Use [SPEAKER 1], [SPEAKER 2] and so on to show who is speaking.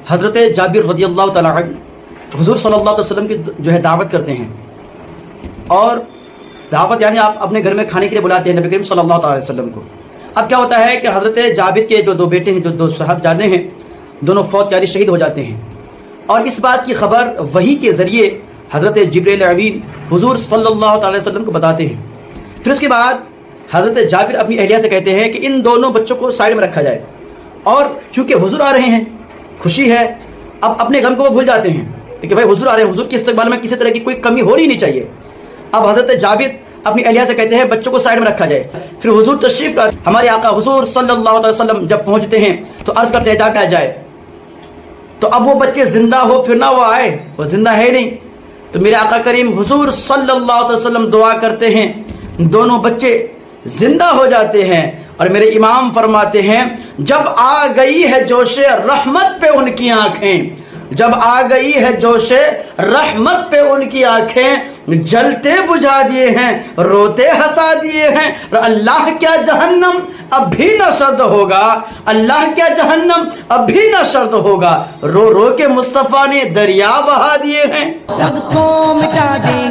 [SPEAKER 1] حضرت جابر رضی اللہ تعالیٰ عنہ حضور صلی اللہ علیہ وسلم کی جو ہے دعوت کرتے ہیں، اور دعوت یعنی آپ اپنے گھر میں کھانے کے لیے بلاتے ہیں نبی کریم صلی اللہ علیہ وسلم کو۔ اب کیا ہوتا ہے کہ حضرت جابر کے جو دو بیٹے ہیں، جو دو صاحبزادے ہیں، دونوں فوت یعنی شہید ہو جاتے ہیں، اور اس بات کی خبر وحی کے ذریعے حضرت جبریل امین حضور صلی اللہ علیہ وسلم کو بتاتے ہیں۔ پھر اس کے بعد حضرت جابر اپنی اہلیہ سے کہتے ہیں کہ ان دونوں بچوں کو سائڈ میں رکھا جائے، اور چونکہ حضور آ رہے ہیں، خوشی ہے، اب اپنے غم کو وہ بھول جاتے ہیں کہ بھائی حضور آ رہے ہیں، حضور کے استقبال میں کسی طرح کی کوئی کمی ہونی نہیں چاہیے۔ اب حضرت جابر اپنی اہلیہ سے کہتے ہیں بچوں کو سائڈ میں رکھا جائے۔ پھر حضور تشریف لاتے، ہمارے آقا حضور صلی اللہ علیہ وسلم جب پہنچتے ہیں تو عرض کرتے ہیں جا جائے، تو اب وہ بچے زندہ ہو پھر نہ وہ آئے، وہ زندہ ہے نہیں، تو میرے آقا کریم حضور صلی اللہ علیہ وسلم دعا کرتے ہیں، دونوں بچے زندہ ہو جاتے ہیں، اور میرے امام فرماتے ہیں جب آ گئی ہے جوش رحمت پہ ان کی آنکھیں، جب آ گئی ہے جوش رحمت پہ ان کی آنکھیں، جلتے بجھا دیے ہیں، روتے ہنسا دیے ہیں، اللہ کیا جہنم اب بھی نہ سرد ہوگا، اللہ کیا جہنم اب بھی نہ سرد ہوگا، رو رو کے مصطفیٰ نے دریا بہا دیے ہیں۔
[SPEAKER 2] خود کو مٹا دیں